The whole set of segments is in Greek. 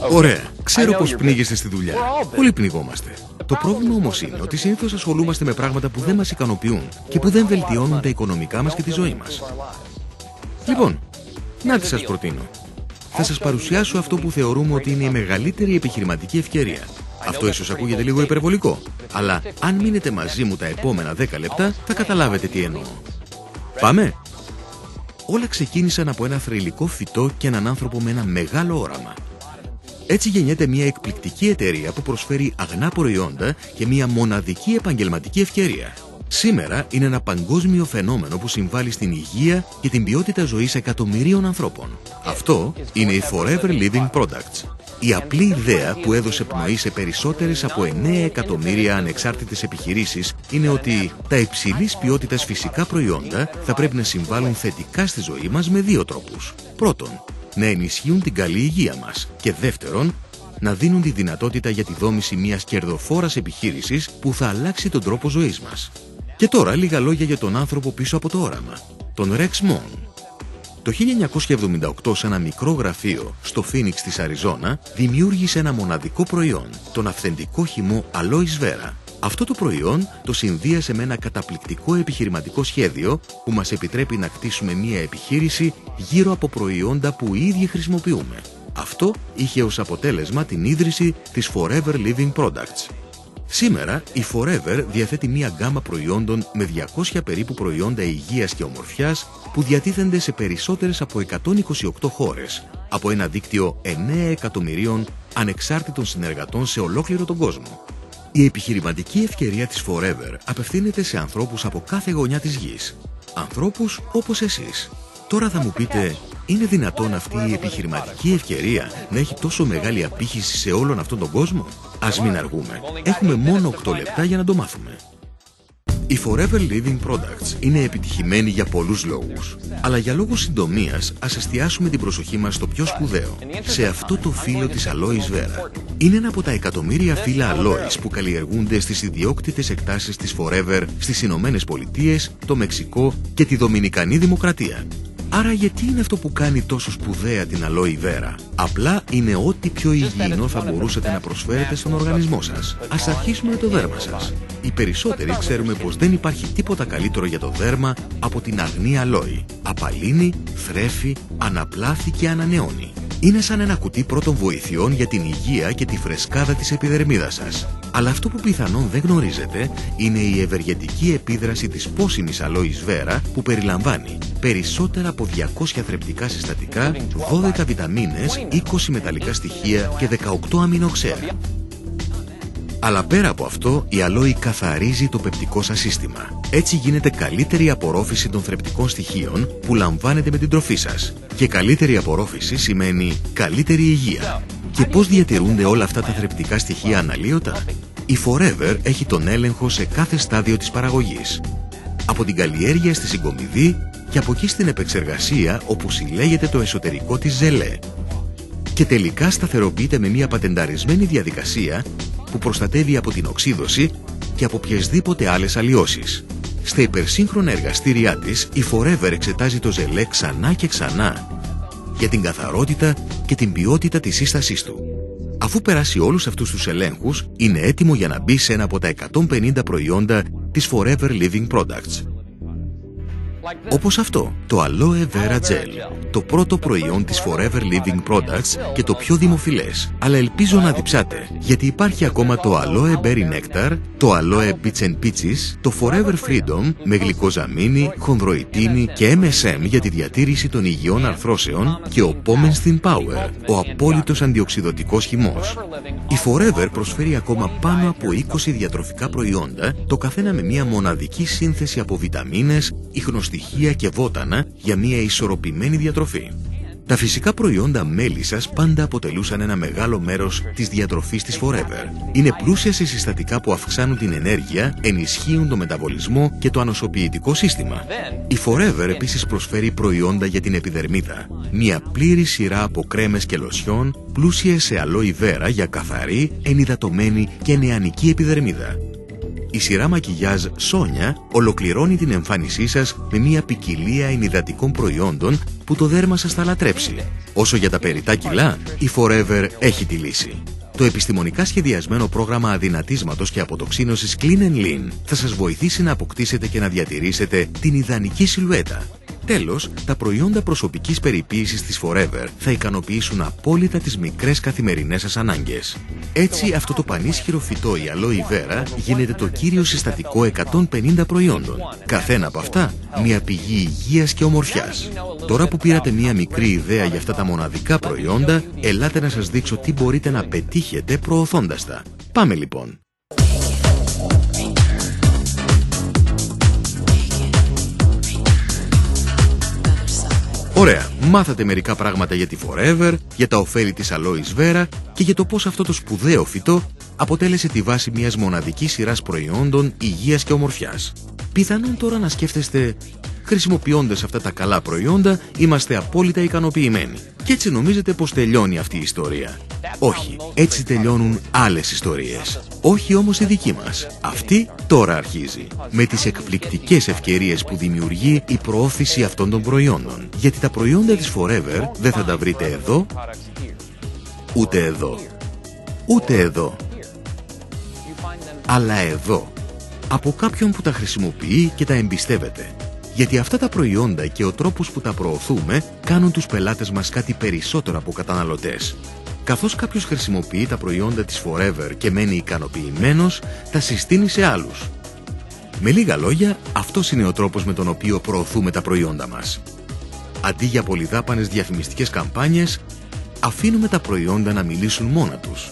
Ωραία. Ξέρω πως πνίγεστε στη δουλειά. Όλοι πνιγόμαστε. Το πρόβλημα όμως είναι ότι συνήθως ασχολούμαστε με πράγματα που δεν μας ικανοποιούν και που δεν βελτιώνουν τα οικονομικά μας και τη ζωή μας. Λοιπόν, να τι σας προτείνω. Θα σας παρουσιάσω αυτό που θεωρούμε ότι είναι η μεγαλύτερη επιχειρηματική ευκαιρία. Αυτό ίσως ακούγεται λίγο υπερβολικό, αλλά αν μείνετε μαζί μου τα επόμενα 10 λεπτά θα καταλάβετε τι εννοώ. Πάμε! Όλα ξεκίνησαν από ένα θρυλικό φυτό και έναν άνθρωπο με ένα μεγάλο όραμα. Έτσι γεννιέται μια εκπληκτική εταιρεία που προσφέρει αγνά προϊόντα και μια μοναδική επαγγελματική ευκαιρία. Σήμερα είναι ένα παγκόσμιο φαινόμενο που συμβάλλει στην υγεία και την ποιότητα ζωής εκατομμυρίων ανθρώπων. Αυτό είναι οι Forever Living Products. Η απλή ιδέα που έδωσε πνοή σε περισσότερες από 9 εκατομμύρια ανεξάρτητες επιχειρήσεις είναι ότι τα υψηλής ποιότητας φυσικά προϊόντα θα πρέπει να συμβάλλουν θετικά στη ζωή μας με δύο τρόπους. Πρώτον, να ενισχύουν την καλή υγεία μας και δεύτερον, να δίνουν τη δυνατότητα για τη δόμηση μιας κερδοφόρας επιχείρησης που θα αλλάξει τον τρόπο ζωής μας. Και τώρα λίγα λόγια για τον άνθρωπο πίσω από το όραμα, τον Rex Mon. Το 1978 σε ένα μικρό γραφείο στο Φίνιξ της Αριζόνα δημιούργησε ένα μοναδικό προϊόν, τον αυθεντικό χυμό Aloe Vera. Αυτό το προϊόν το συνδύασε με ένα καταπληκτικό επιχειρηματικό σχέδιο που μας επιτρέπει να κτίσουμε μια επιχείρηση γύρω από προϊόντα που οι ίδιοι χρησιμοποιούμε. Αυτό είχε ως αποτέλεσμα την ίδρυση της Forever Living Products. Σήμερα η Forever διαθέτει μια γκάμα προϊόντων με 200 περίπου προϊόντα υγείας και ομορφιάς που διατίθενται σε περισσότερες από 128 χώρες, από ένα δίκτυο 9 εκατομμυρίων ανεξάρτητων συνεργατών σε ολόκληρο τον κόσμο. Η επιχειρηματική ευκαιρία της Forever απευθύνεται σε ανθρώπους από κάθε γωνιά της γης. Ανθρώπους όπως εσείς. Τώρα θα μου πείτε, είναι δυνατόν αυτή η επιχειρηματική ευκαιρία να έχει τόσο μεγάλη απήχηση σε όλον αυτόν τον κόσμο? Ας μην αργούμε. Έχουμε μόνο 8 λεπτά για να το μάθουμε. Οι Forever Living Products είναι επιτυχημένοι για πολλούς λόγους. Αλλά για λόγους συντομίας, ας εστιάσουμε την προσοχή μας στο πιο σπουδαίο, σε αυτό το φύλλο της Aloe Vera. Είναι ένα από τα εκατομμύρια φύλλα αλόης που καλλιεργούνται στις ιδιόκτητες εκτάσεις της Forever στις Ηνωμένες Πολιτείες, το Μεξικό και τη Δομινικανή Δημοκρατία. Άρα γιατί είναι αυτό που κάνει τόσο σπουδαία την Aloe Vera? Απλά είναι ό,τι πιο υγιεινό θα μπορούσατε να προσφέρετε στον οργανισμό σας. Ας αρχίσουμε με το δέρμα σας. Οι περισσότεροι ξέρουμε πως δεν υπάρχει τίποτα καλύτερο για το δέρμα από την αγνή αλόη. Απαλύνει, θρέφει, αναπλάθει και ανανεώνει. Είναι σαν ένα κουτί πρώτων βοηθειών για την υγεία και τη φρεσκάδα της επιδερμίδας σας. Αλλά αυτό που πιθανόν δεν γνωρίζετε είναι η ευεργετική επίδραση της πόσιμης Aloe Vera που περιλαμβάνει περισσότερα από 200 θρεπτικά συστατικά, 12 βιταμίνες, 20 μεταλλικά στοιχεία και 18 αμινοξέα. Αλλά πέρα από αυτό, η αλόη καθαρίζει το πεπτικό σας σύστημα. Έτσι γίνεται καλύτερη απορρόφηση των θρεπτικών στοιχείων που λαμβάνετε με την τροφή σας. Και καλύτερη απορρόφηση σημαίνει καλύτερη υγεία. Και πώς διατηρούνται όλα αυτά τα θρεπτικά στοιχεία αναλύωτα? Η Forever έχει τον έλεγχο σε κάθε στάδιο της παραγωγής. Από την καλλιέργεια στη συγκομιδή και από εκεί στην επεξεργασία όπου συλλέγεται το εσωτερικό της ζελέ. Και τελικά σταθεροποιείται με μια πατενταρισμένη διαδικασία που προστατεύει από την οξύδωση και από οποιασδήποτε άλλες αλλοιώσεις. Στα υπερσύγχρονα εργαστήριά της, η Forever εξετάζει το ζελέ ξανά και ξανά για την καθαρότητα και την ποιότητα της σύστασής του. Αφού περάσει όλους αυτούς τους ελέγχους, είναι έτοιμο για να μπει σε ένα από τα 150 προϊόντα της Forever Living Products. Όπως αυτό, το Aloe Vera Gel, το πρώτο προϊόν της Forever Living Products και το πιο δημοφιλές. Αλλά ελπίζω να διψάτε, γιατί υπάρχει ακόμα το Aloe Berry Nectar, το Aloe Peach and Peaches, το Forever Freedom με γλυκοζαμίνη, χονδροϊτίνη και MSM για τη διατήρηση των υγιών αρθρώσεων και ο Pomenstin Power, ο απόλυτος αντιοξυδωτικός χυμός. Η Forever προσφέρει ακόμα πάνω από 20 διατροφικά προϊόντα, το καθένα με μια μοναδική σύνθεση από βιταμίνες, ιχνοστοιχεία και βότανα για μια ισορροπημένη διατροφή. Τα φυσικά προϊόντα μέλισσας πάντα αποτελούσαν ένα μεγάλο μέρος της διατροφής της Forever. Είναι πλούσια σε συστατικά που αυξάνουν την ενέργεια, ενισχύουν το μεταβολισμό και το ανοσοποιητικό σύστημα. Η Forever επίσης προσφέρει προϊόντα για την επιδερμίδα. Μια πλήρη σειρά από κρέμες και λοσιόν, πλούσιες σε Aloe Vera για καθαρή, ενυδατωμένη και νεανική επιδερμίδα. η σειρά μακιγιάζ Sonia ολοκληρώνει την εμφάνισή σας με μια ποικιλία ενυδατικών προϊόντων που το δέρμα σας θα λατρέψει. Όσο για τα περιττά κιλά, η Forever έχει τη λύση. Το επιστημονικά σχεδιασμένο πρόγραμμα αδυνατίσματος και αποτοξίνωσης Clean & Lean θα σας βοηθήσει να αποκτήσετε και να διατηρήσετε την ιδανική σιλουέτα. Τέλος, τα προϊόντα προσωπικής περιποίησης της Forever θα ικανοποιήσουν απόλυτα τις μικρές καθημερινές σας ανάγκες. Έτσι, αυτό το πανίσχυρο φυτό, η Aloe Vera, γίνεται το κύριο συστατικό 150 προϊόντων. Καθένα από αυτά, μια πηγή υγείας και ομορφιάς. Τώρα που πήρατε μια μικρή ιδέα για αυτά τα μοναδικά προϊόντα, ελάτε να σας δείξω τι μπορείτε να πετύχετε προωθώντας τα. Πάμε λοιπόν! Ωραία, μάθατε μερικά πράγματα για τη Forever, για τα ωφέλη της Aloe Vera και για το πώς αυτό το σπουδαίο φυτό αποτέλεσε τη βάση μιας μοναδικής σειράς προϊόντων υγείας και ομορφιάς. Πιθανόν τώρα να σκέφτεστε, χρησιμοποιώντας αυτά τα καλά προϊόντα, είμαστε απόλυτα ικανοποιημένοι. Και έτσι νομίζετε πως τελειώνει αυτή η ιστορία. Όχι, έτσι τελειώνουν άλλες ιστορίες. Όχι όμως η δική μας. Αυτή τώρα αρχίζει. Με τις εκπληκτικές ευκαιρίες που δημιουργεί η προώθηση αυτών των προϊόντων. Γιατί τα προϊόντα της Forever δεν θα τα βρείτε εδώ, ούτε εδώ, ούτε εδώ, αλλά εδώ. Από κάποιον που τα χρησιμοποιεί και τα εμπιστεύεται. Γιατί αυτά τα προϊόντα και ο τρόπος που τα προωθούμε κάνουν τους πελάτες μας κάτι περισσότερο από καταναλωτές. Καθώς κάποιος χρησιμοποιεί τα προϊόντα της Forever και μένει ικανοποιημένος, τα συστήνει σε άλλους. Με λίγα λόγια, αυτός είναι ο τρόπος με τον οποίο προωθούμε τα προϊόντα μας. Αντί για πολυδάπανες διαφημιστικές καμπάνιες, αφήνουμε τα προϊόντα να μιλήσουν μόνα τους.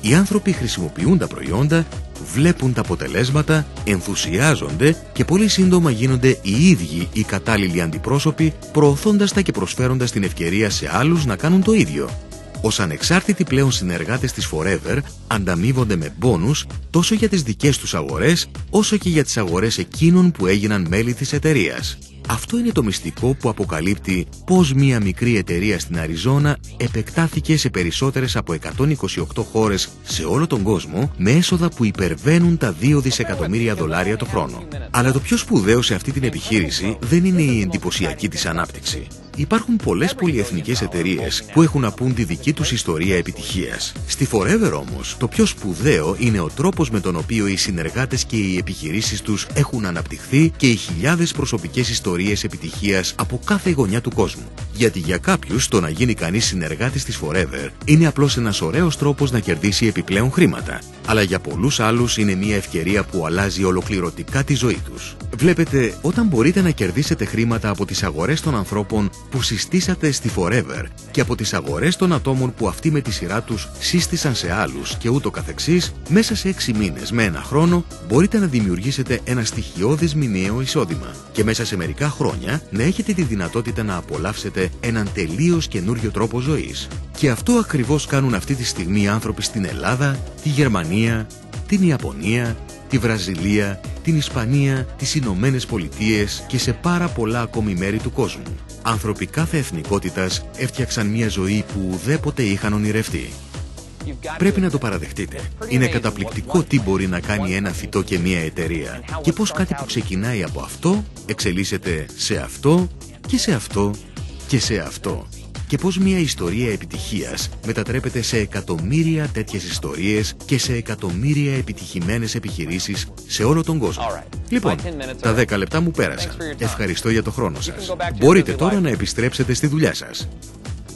Οι άνθρωποι χρησιμοποιούν τα προϊόντα, βλέπουν τα αποτελέσματα, ενθουσιάζονται και πολύ σύντομα γίνονται οι ίδιοι οι κατάλληλοι αντιπρόσωποι, προωθώντας τα και προσφέροντας την ευκαιρία σε άλλους να κάνουν το ίδιο. Ως ανεξάρτητοι πλέον συνεργάτες της Forever ανταμείβονται με μπόνους τόσο για τις δικές τους αγορές, όσο και για τις αγορές εκείνων που έγιναν μέλη της εταιρείας. Αυτό είναι το μυστικό που αποκαλύπτει πώς μία μικρή εταιρεία στην Αριζόνα επεκτάθηκε σε περισσότερες από 128 χώρες σε όλο τον κόσμο με έσοδα που υπερβαίνουν τα $2 δισεκατομμύρια το χρόνο. Αλλά το πιο σπουδαίο σε αυτή την επιχείρηση δεν είναι η εντυπωσιακή της ανάπτυξη. Υπάρχουν πολλές πολυεθνικές εταιρείες που έχουν να πούν τη δική τους ιστορία επιτυχίας. Στη Forever όμως, το πιο σπουδαίο είναι ο τρόπος με τον οποίο οι συνεργάτες και οι επιχειρήσεις τους έχουν αναπτυχθεί και οι χιλιάδες προσωπικές ιστορίες επιτυχίας από κάθε γωνιά του κόσμου. Γιατί για κάποιους το να γίνει κανείς συνεργάτης της Forever είναι απλώς ένας ωραίος τρόπος να κερδίσει επιπλέον χρήματα. Αλλά για πολλούς άλλους είναι μια ευκαιρία που αλλάζει ολοκληρωτικά τη ζωή τους. Βλέπετε, όταν μπορείτε να κερδίσετε χρήματα από τις αγορές των ανθρώπων που συστήσατε στη Forever και από τις αγορές των ατόμων που αυτοί με τη σειρά τους σύστησαν σε άλλους και ούτω καθεξής, μέσα σε 6 μήνες με ένα χρόνο μπορείτε να δημιουργήσετε ένα στοιχειώδες μηνιαίο εισόδημα και μέσα σε μερικά χρόνια να έχετε τη δυνατότητα να απολαύσετε έναν τελείως καινούριο τρόπο ζωής. Και αυτό ακριβώς κάνουν αυτή τη στιγμή οι άνθρωποι στην Ελλάδα, τη Γερμανία, την Ιαπωνία, τη Βραζιλία, την Ισπανία, τις Ηνωμένες Πολιτείες και σε πάρα πολλά ακόμη μέρη του κόσμου. Άνθρωποι κάθε εθνικότητας έφτιαξαν μια ζωή που ουδέποτε είχαν ονειρευτεί. Πρέπει να το παραδεχτείτε. Είναι καταπληκτικό τι μπορεί να κάνει ένα φυτό και μια εταιρεία και πώς κάτι που ξεκινάει από αυτό εξελίσσεται σε αυτό και σε αυτό και σε αυτό. Και πώς μια ιστορία επιτυχίας μετατρέπεται σε εκατομμύρια τέτοιες ιστορίες και σε εκατομμύρια επιτυχημένες επιχειρήσεις σε όλο τον κόσμο. Λοιπόν, τα 10 λεπτά μου πέρασαν. Ευχαριστώ για το χρόνο σας. Μπορείτε τώρα να επιστρέψετε στη δουλειά σας.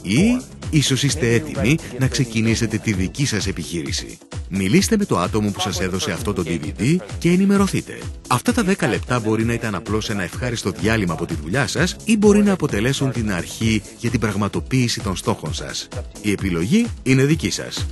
Ή ίσως είστε έτοιμοι να ξεκινήσετε τη δική σας επιχείρηση. Μιλήστε με το άτομο που σας έδωσε αυτό το DVD και ενημερωθείτε. Αυτά τα 10 λεπτά μπορεί να ήταν απλώς ένα ευχάριστο διάλειμμα από τη δουλειά σας ή μπορεί να αποτελέσουν την αρχή για την πραγματοποίηση των στόχων σας. Η επιλογή είναι δική σας.